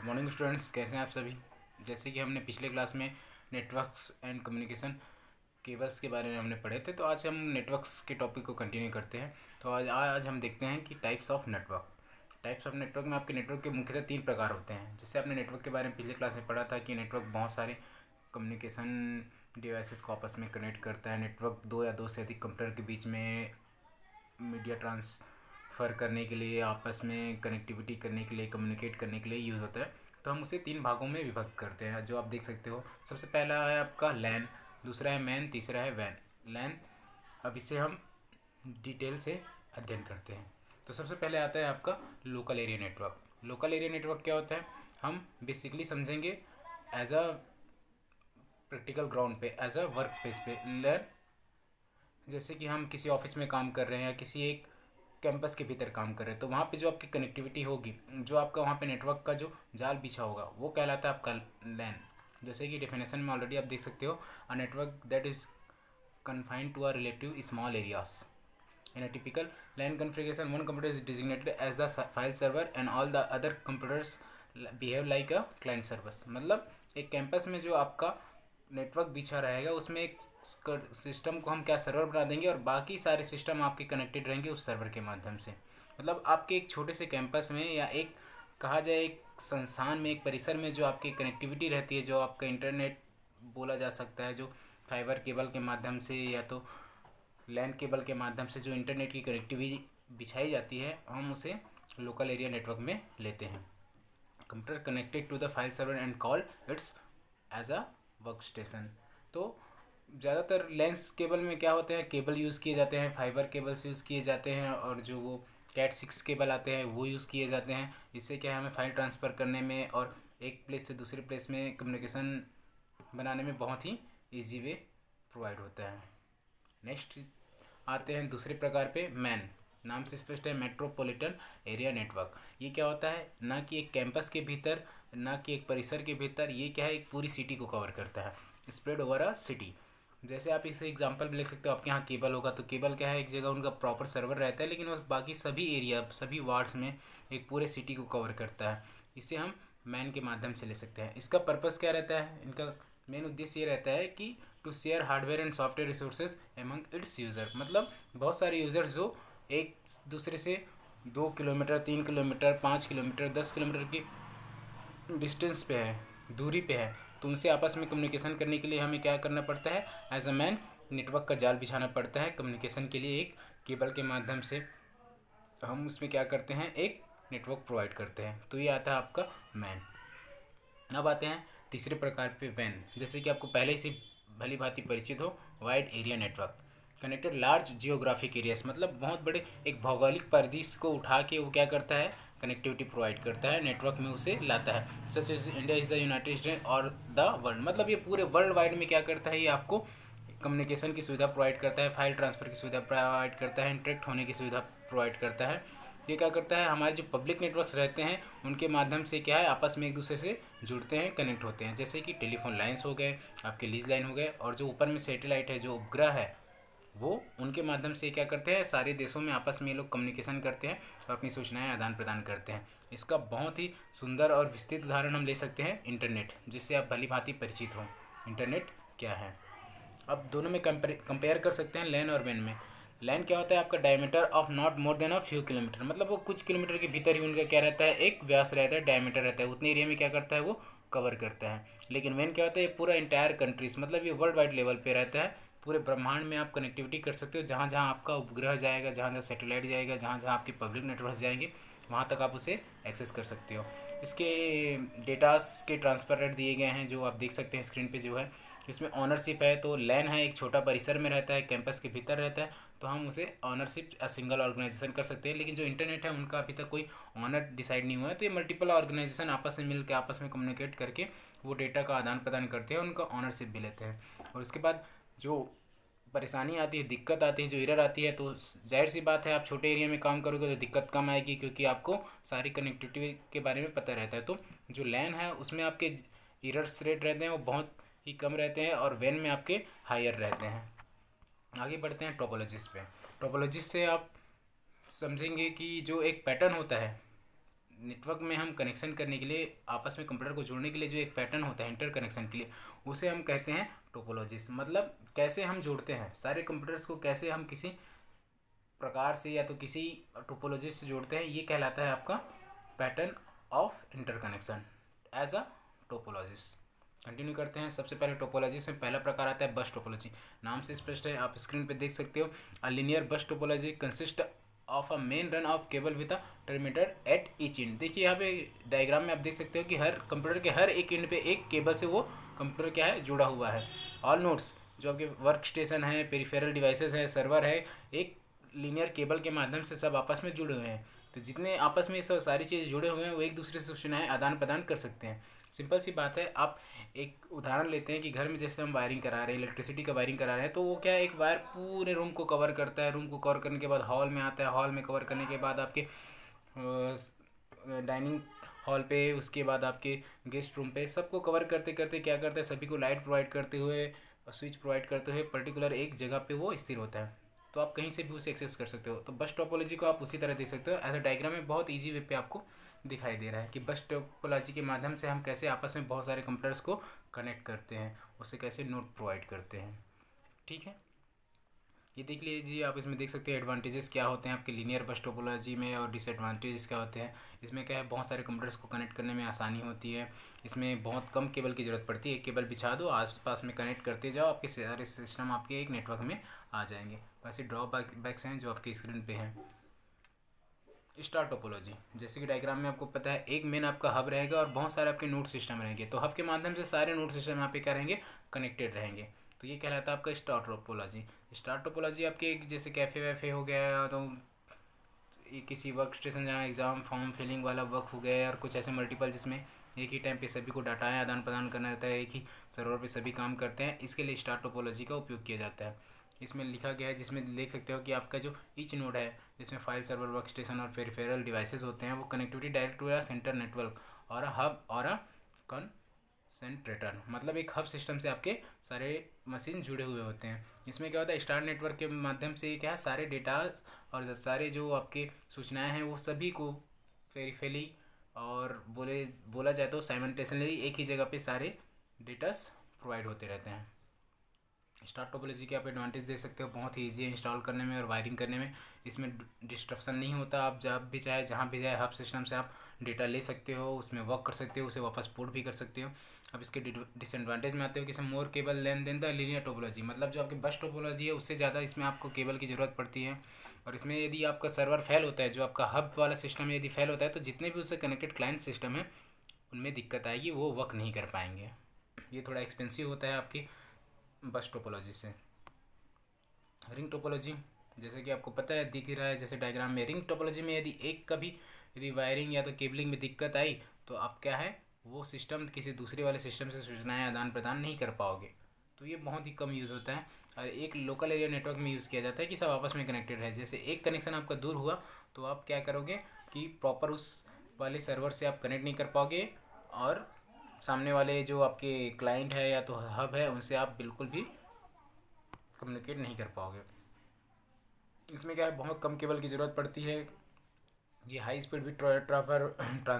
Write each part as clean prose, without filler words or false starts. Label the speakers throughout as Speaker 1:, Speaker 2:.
Speaker 1: Good morning students, कैसे हैं आप सभी। जैसे कि हमने पिछले क्लास में नेटवर्क्स एंड कम्युनिकेशन केबल्स के बारे में हमने पढ़े थे, तो आज हम नेटवर्क्स के टॉपिक को कंटिन्यू करते हैं। तो आज हम देखते हैं कि टाइप्स ऑफ नेटवर्क में आपके नेटवर्क के मुख्यतः 3 प्रकार होते हैं। जैसे आपने नेटवर्क के बारे में पिछले क्लास में पढ़ा था कि नेटवर्क बहुत सारे कम्युनिकेशन डिवाइसेस को आपस में कनेक्ट करता है। नेटवर्क दो या दो से अधिक कंप्यूटर के बीच में मीडिया ट्रांसफ़र करने के लिए, आपस में कनेक्टिविटी करने के लिए, कम्युनिकेट करने के लिए यूज़ होता है। तो हम उसे 3 भागों में विभक्त करते हैं, जो आप देख सकते हो। सबसे पहला है आपका लैन, दूसरा है मैन, तीसरा है वैन। लैन, अब इसे हम डिटेल से अध्ययन करते हैं। तो सबसे पहले आता है आपका local area network. Local area network क्या होता है, हम बेसिकली समझेंगे एज अ प्रैक्टिकल ग्राउंड पे, एज अ वर्क प्लेस पे। लैन जैसे कि हम किसी ऑफिस में काम कर रहे हैं या किसी एक कैंपस के भीतर काम कर रहे हैं, तो वहाँ पे जो आपकी कनेक्टिविटी होगी, जो आपका वहाँ पे नेटवर्क का जो जाल बिछा होगा, वो कहलाता है आपका लैन। जैसे कि डेफिनेशन में ऑलरेडी आप देख सकते हो, a network that is confined to a relative small areas. In a typical LAN configuration, one computer is designated as the file server and all the other computers behave like a client server. मतलब एक campus में जो आपका network बिछा रहेगा, उसमें एक system को हम क्या सर्वर बना देंगे और बाकी सारे सिस्टम आपके कनेक्टेड रहेंगे उस सर्वर के माध्यम से। मतलब आपके एक छोटे से कैंपस में या एक कहा जाए एक संस्थान में, एक परिसर में जो आपकी कनेक्टिविटी रहती है, जो आपका इंटरनेट बोला जा सकता है, जो फाइबर केबल के माध्यम से या तो लैन केबल के माध्यम से जो इंटरनेट की कनेक्टिविटी बिछाई जाती है, हम उसे लोकल एरिया नेटवर्क में लेते हैं। Computer connected to the file server and call its as a work station. तो ज़्यादातर लेंस केबल में क्या होते हैं, केबल यूज़ किए जाते हैं, फाइबर केबल्स यूज़ किए जाते हैं, और जो वो कैट 6 केबल आते हैं वो यूज़ किए जाते हैं। इससे क्या है, हमें फाइल ट्रांसफ़र करने में और एक प्लेस से दूसरे प्लेस में कम्युनिकेशन बनाने में बहुत ही ईजी वे प्रोवाइड होता है। नेक्स्ट आते हैं दूसरे प्रकार पे, मैन। नाम से स्पष्ट है, मेट्रोपॉलिटन एरिया नेटवर्क। ये क्या होता है, ना कि एक कैंपस के भीतर, ना कि एक परिसर के भीतर, ये क्या है, एक पूरी सिटी को कवर करता है, स्प्रेड ओवर अ सिटी। जैसे आप इसे एग्जांपल भी लिख सकते हो, आपके यहाँ केबल होगा तो केबल क्या है, एक जगह उनका प्रॉपर सर्वर रहता है, लेकिन उस बाकी सभी एरिया, सभी वार्ड्स में एक पूरे सिटी को कवर करता है। इसे हम मैन के माध्यम से ले सकते हैं। इसका पर्पज़ क्या रहता है, इनका मेन उद्देश्य ये रहता है कि to share hardware and software resources among its user. मतलब बहुत सारे यूज़र्स जो एक दूसरे से 2 किलोमीटर, 3 किलोमीटर, 5 किलोमीटर, 10 किलोमीटर की डिस्टेंस पे है, दूरी पे है, तो उनसे आपस में कम्युनिकेशन करने के लिए हमें क्या करना पड़ता है, एज अ मैन नेटवर्क का जाल बिछाना पड़ता है कम्युनिकेशन के लिए। एक केबल के माध्यम से हम उसमें क्या करते हैं, एक नेटवर्क प्रोवाइड करते हैं। तो ये आता है आपका मैन। अब आते हैं तीसरे प्रकार पे, वैन। जैसे कि आपको पहले से भली भांति परिचित हो, wide area network connected large geographic areas. मतलब बहुत बड़े एक भौगोलिक परिदृश्य को उठा के वो क्या करता है, कनेक्टिविटी प्रोवाइड करता है, नेटवर्क में उसे लाता है। Such as India is the United State और द वर्ल्ड। मतलब ये पूरे वर्ल्ड वाइड में क्या करता है, ये आपको कम्युनिकेशन की सुविधा प्रोवाइड करता है, फाइल ट्रांसफ़र की सुविधा प्रोवाइड करता है, इंटरेक्ट होने की सुविधा प्रोवाइड करता है। ये क्या करता है, हमारे जो पब्लिक नेटवर्क्स रहते हैं उनके माध्यम से क्या है, आपस में एक दूसरे से जुड़ते हैं, कनेक्ट होते हैं। जैसे कि टेलीफोन लाइन्स हो गए, आपके लीज लाइन हो गए, और जो ऊपर में सैटेलाइट है, जो उपग्रह है, वो उनके माध्यम से क्या करते हैं, सारे देशों में आपस में ये लोग कम्युनिकेशन करते हैं और अपनी सूचनाएं आदान प्रदान करते हैं। इसका बहुत ही सुंदर और विस्तृत उदाहरण हम ले सकते हैं इंटरनेट, जिससे आप भली भांति परिचित हो इंटरनेट क्या है। अब दोनों में कंपेयर कर सकते हैं लैन और वैन में। लैन क्या होता है, आपका diameter of not more than a few kilometre. मतलब वो कुछ किलोमीटर के भीतर ही उनका क्या रहता है, एक व्यास रहता है, डायमीटर रहता है, उतने एरिया में क्या करता है, वो कवर करता है। लेकिन वैन क्या होता है, पूरा इंटायर कंट्रीज, मतलब ये वर्ल्ड वाइड लेवल पे रहता है। पूरे ब्रह्मांड में आप कनेक्टिविटी कर सकते हो, जहाँ जहाँ आपका उपग्रह जाएगा, जहाँ जहाँ सैटेलाइट जाएगा, जहाँ जहाँ आपके पब्लिक नेटवर्क जाएंगे, वहाँ तक आप उसे एक्सेस कर सकते हो। इसके डेटास के ट्रांसफर रेट दिए गए हैं, जो आप देख सकते हैं स्क्रीन पे जो है। इसमें ऑनरशिप है, तो लैन है, एक छोटा परिसर में रहता है, कैंपस के भीतर रहता है, तो हम उसे ऑनरशिप सिंगल ऑर्गेनाइजेशन कर सकते हैं। लेकिन जो इंटरनेट है उनका अभी तक कोई ऑनर डिसाइड नहीं हुआ है, तो ये मल्टीपल ऑर्गेनाइजेशन आपस में मिलकर आपस में कम्युनिकेट करके वो डेटा का आदान प्रदान करते हैं, उनका ऑनरशिप भी लेते हैं। और उसके बाद जो परेशानी आती है, दिक्कत आती है, जो एरर आती है, तो जाहिर सी बात है, आप छोटे एरिया में काम करोगे तो दिक्कत कम आएगी, क्योंकि आपको सारी कनेक्टिविटी के बारे में पता रहता है। तो जो लैन है उसमें आपके एरर्स रेट रहते हैं वो बहुत ही कम रहते हैं, और वैन में आपके हायर रहते हैं। आगे बढ़ते हैं टोपोलॉजिस्ट पे। टोपोलॉजिस्ट से आप समझेंगे कि जो एक पैटर्न होता है नेटवर्क में हम कनेक्शन करने के लिए, आपस में कंप्यूटर को जोड़ने के लिए जो एक पैटर्न होता है इंटर कनेक्शन के लिए, उसे हम कहते हैं टोपोलॉजीज। मतलब कैसे हम जोड़ते हैं सारे कंप्यूटर्स को, कैसे हम किसी प्रकार से या तो किसी टोपोलॉजी से जोड़ते हैं, ये कहलाता है आपका pattern of interconnection as a topologist. Continue करते हैं। सबसे पहले टोपोलॉजीज में पहला प्रकार आता है बस टोपोलॉजी। नाम से स्पष्ट है, आप स्क्रीन पे देख सकते हो। A linear bus topology consist of a main run of cable with a terminator at each end. देखिए यहाँ पे डायग्राम में आप देख सकते हो कि हर कंप्यूटर के हर एक इंड पे एक केबल से वो कंप्यूटर क्या है, जुड़ा हुआ है। ऑल नोड्स जो आपके वर्क स्टेशन है, पेरिफेरल डिवाइसेस है, सर्वर है, एक लीनियर केबल के माध्यम से सब आपस में जुड़े हुए हैं। तो जितने आपस में सब सारी चीज़ें जुड़े हुए हैं वो एक दूसरे से सूचनाएं आदान प्रदान कर सकते हैं। सिंपल सी बात है। आप एक उदाहरण लेते हैं कि घर में जैसे हम वायरिंग करा रहे हैं, इलेक्ट्रिसिटी का वायरिंग करा रहे हैं, तो वो क्या है, एक वायर पूरे रूम को कवर करता है। रूम को कवर करने के बाद हॉल में आता है, हॉल में कवर करने के बाद आपके डाइनिंग हॉल पे, उसके बाद आपके गेस्ट रूम पे, सबको कवर करते करते क्या करते हैं, सभी को लाइट प्रोवाइड करते हुए, स्विच प्रोवाइड करते हुए पर्टिकुलर एक जगह पे वो स्थिर होता है। तो आप कहीं से भी उसे एक्सेस कर सकते हो। तो बस टोपोलॉजी को आप उसी तरह देख सकते हो। एज अ डायग्राम में बहुत ईजी वे पे आपको दिखाई दे रहा है कि बस टोपोलॉजी के माध्यम से हम कैसे आपस में बहुत सारे कंप्यूटर्स को कनेक्ट करते हैं, उससे कैसे नोड प्रोवाइड करते हैं। ठीक है, ये देख लीजिए। आप इसमें देख सकते हैं एडवांटेजेस क्या होते हैं आपके लीनियर बस टोपोलॉजी में और डिसएडवांटेजेस क्या होते हैं। इसमें क्या है, बहुत सारे कंप्यूटर्स को कनेक्ट करने में आसानी होती है। इसमें बहुत कम केबल की ज़रूरत पड़ती है। एक केबल बिछा दो, आसपास में कनेक्ट करते जाओ, आपके सारे सिस्टम आपके एक नेटवर्क में आ जाएंगे। वैसे ड्रॉबैक्स हैं जो आपके स्क्रीन पे हैं। स्टार टोपोलॉजी, जैसे कि डायग्राम में आपको पता है, एक मेन आपका हब रहेगा और बहुत सारे आपके नोड सिस्टम रहेंगे। तो हब के माध्यम से सारे नोड सिस्टम यहाँ पे क्या रहेंगे, कनेक्टेड रहेंगे। तो ये कहलाता है आपका स्टार टोपोलॉजी। स्टार टोपोलॉजी आपके एक जैसे कैफ़े वैफे हो गया, तो ये किसी वर्क स्टेशन जहाँ एग्ज़ाम फॉर्म फिलिंग वाला वर्क हो गया, और कुछ ऐसे मल्टीपल जिसमें एक ही टाइम पे सभी को डाटाएं आदान प्रदान करना रहता है, एक ही सर्वर पे सभी काम करते हैं, इसके लिए स्टार टोपोलॉजी का उपयोग किया जाता है। इसमें लिखा गया है, जिसमें देख सकते हो कि आपका जो ईच नोड है, जिसमें फाइल सर्वर वर्क स्टेशन और पेरिफेरल डिवाइसेस होते हैं, वो connectivity direct to centre network और हब और कंसंट्रेटर, मतलब एक हब सिस्टम से आपके सारे मशीन जुड़े हुए होते हैं। इसमें क्या होता है, स्टार नेटवर्क के माध्यम से क्या है, सारे डेटा और सारे जो आपके सूचनाएं हैं वो सभी को पेरिफेरली और बोला जाए तो साइमल्टेनियसली एक ही जगह पे सारे डेटास प्रोवाइड होते रहते हैं। स्टार टोपोलॉजी के आप एडवांटेज देख सकते हो, बहुत ही ईजी है इंस्टॉल करने में और वायरिंग करने में। इसमें डिस्ट्रप्शन नहीं होता, आप जब भी चाहे जहाँ भी जाए हब सिस्टम से आप डेटा ले सकते हो, उसमें वर्क कर सकते हो, उसे वापस पोर्ट भी कर सकते हो। अब इसके डिसएडवांटेज में आते हो कि इसमें more cable length than the linear topology, मतलब जो आपकी बस टोपोलॉजी है उससे ज़्यादा इसमें आपको केबल की ज़रूरत पड़ती है। और इसमें यदि आपका सर्वर फेल होता है, जो आपका हब वाला सिस्टम यदि फेल होता है, तो जितने भी उससे कनेक्टेड क्लाइंट सिस्टम है उनमें दिक्कत आएगी, वो वर्क नहीं कर पाएंगे। ये थोड़ा एक्सपेंसिव होता है आपकी बस टोपोलॉजी से। रिंग टोपोलॉजी, जैसे कि आपको पता है, दिख रहा है जैसे डायग्राम में, रिंग टोपोलॉजी में यदि वायरिंग या तो केबलिंग में दिक्कत आई, तो आप क्या है, वो सिस्टम किसी दूसरे वाले सिस्टम से सूचनाएं आदान प्रदान नहीं कर पाओगे। तो ये बहुत ही कम यूज़ होता है और एक लोकल एरिया नेटवर्क में यूज़ किया जाता है कि सब आपस में कनेक्टेड है। जैसे एक कनेक्शन आपका दूर हुआ तो आप क्या करोगे कि प्रॉपर उस वाले सर्वर से आप कनेक्ट नहीं कर पाओगे और सामने वाले जो आपके क्लाइंट है या तो हब है उनसे आप बिल्कुल भी कम्युनिकेट नहीं कर पाओगे। इसमें क्या है, बहुत कम केबल की ज़रूरत पड़ती है। ये हाई स्पीड भी ट्रांसफ़र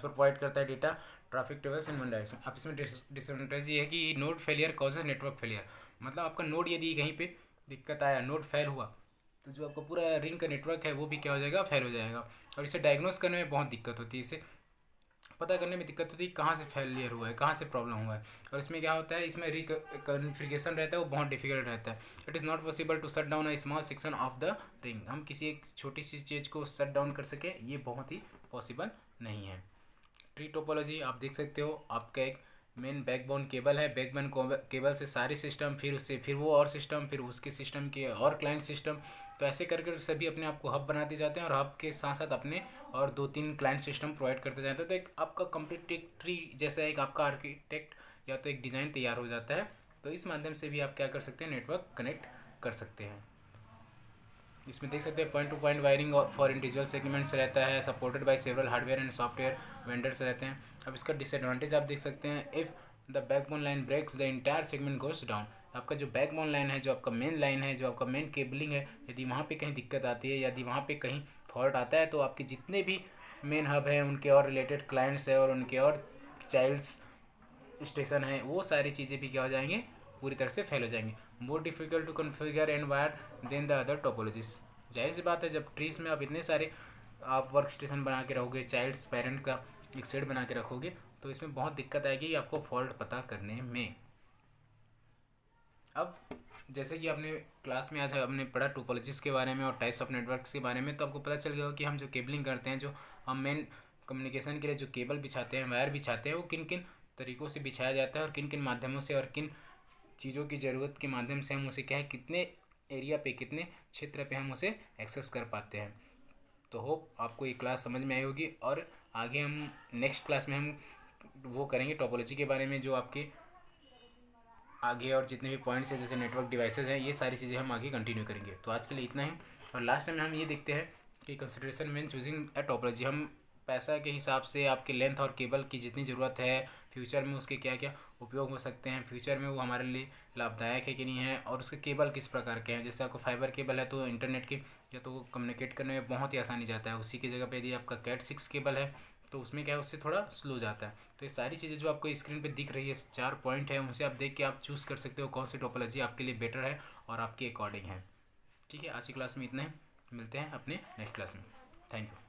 Speaker 1: प्रोवाइड करता है data traffic tables in one direction. अब इसमें डिसएडवांटेज ये है कि node failure causes network failure, मतलब आपका नोड यदि कहीं पे दिक्कत आया, नोड फेल हुआ, तो जो आपका पूरा रिंग का नेटवर्क है वो भी क्या हो जाएगा, फेल हो जाएगा। और इसे डायग्नोस करने में बहुत दिक्कत होती है, इसे पता करने में दिक्कत होती है कहाँ से फेलियर हुआ है, कहाँ से प्रॉब्लम हुआ है। और इसमें क्या होता है, इसमें रिकॉन्फ़िगरेशन रहता है वो बहुत डिफिकल्ट रहता है। It is not possible to shut down a small section of the ring, हम किसी एक छोटी सी चीज़ को शट डाउन कर सके, ये बहुत ही पॉसिबल नहीं है। ट्री टोपोलॉजी आप देख सकते हो, आपका एक मेन बैकबोन केबल है, बैकबोन केबल से सारे सिस्टम, फिर उससे फिर वो और सिस्टम, फिर उसके सिस्टम के और क्लाइंट सिस्टम, तो ऐसे करके सभी अपने आप को हब बनाते जाते हैं और हब के साथ साथ अपने और 2-3 क्लाइंट सिस्टम प्रोवाइड करते जाते हैं। तो एक आपका कंप्लीट एक ट्री जैसा एक आपका आर्किटेक्ट या तो एक डिज़ाइन तैयार हो जाता है। तो इस माध्यम से भी आप क्या कर सकते हैं, नेटवर्क कनेक्ट कर सकते हैं। इसमें देख सकते हैं point to point wiring for individual segments रहता है, supported by several hardware and software vendors रहते हैं। अब इसका डिसएडवांटेज आप देख सकते हैं, if the backbone line breaks the entire segment goes down, आपका जो बैकबोन लाइन है, जो आपका मेन लाइन है, जो आपका मेन केबलिंग है, यदि वहाँ पे कहीं दिक्कत आती है, यदि वहाँ पे कहीं फॉल्ट आता है, तो आपके जितने भी मेन हब है, उनके और रिलेटेड क्लाइंट्स है और उनके और चाइल्ड्स स्टेशन है, वो सारी चीज़ें भी क्या हो जाएंगे, पूरी तरह से फेल हो जाएंगे। More difficult to configure and wire than the other topologies. जाहिर सी बात है, जब ट्रीज में आप इतने सारे आप वर्क स्टेशन बना के रखोगे, चाइल्ड्स पेरेंट का एक सेट बना के रखोगे, तो इसमें बहुत दिक्कत आएगी आपको फॉल्ट पता करने में। अब जैसे कि आपने क्लास में आज हमने पढ़ा टोपोलॉजीज के बारे में और टाइप्स ऑफ नेटवर्क्स के बारे में, तो आपको पता चल गया होगा कि हम जो केबलिंग करते हैं, जो हम मेन कम्युनिकेशन के लिए जो केबल बिछाते हैं, वायर बिछाते हैं, वो किन किन तरीक़ों से बिछाया जाता है और किन किन माध्यमों से और किन चीज़ों की ज़रूरत के माध्यम से हम उसे क्या है, कितने एरिया पे, कितने क्षेत्र पे हम उसे एक्सेस कर पाते हैं। तो होप आपको ये क्लास समझ में आई होगी और आगे हम नेक्स्ट क्लास में हम वो करेंगे टोपोलॉजी के बारे में, जो आपके आगे और जितने भी पॉइंट्स हैं जैसे नेटवर्क डिवाइसेस हैं, ये सारी चीज़ें हम आगे कंटिन्यू करेंगे। तो आज के लिए इतना ही, और लास्ट में हम ये देखते हैं कि consideration when choosing a topology, हम पैसा के हिसाब से आपके लेंथ और केबल की जितनी ज़रूरत है, फ्यूचर में उसके क्या क्या उपयोग हो सकते हैं, फ्यूचर में वो हमारे लिए लाभदायक है कि नहीं है, और उसके केबल किस प्रकार के हैं। जैसे आपको फाइबर केबल है तो इंटरनेट के या तो कम्युनिकेट करने में बहुत ही आसानी जाता है, उसी की जगह पे यदि आपका कैट 6 केबल है तो उसमें क्या है, उससे थोड़ा स्लो जाता है। तो ये सारी चीज़ें जो आपको स्क्रीन पे दिख रही है, 4 पॉइंट है, उनसे आप देख के आप चूज़ कर सकते हो कौन सी टोपोलॉजी आपके लिए बेटर है और आपके अकॉर्डिंग है। ठीक है, आज की क्लास में इतना ही, मिलते हैं अपने नेक्स्ट क्लास में। Thank you.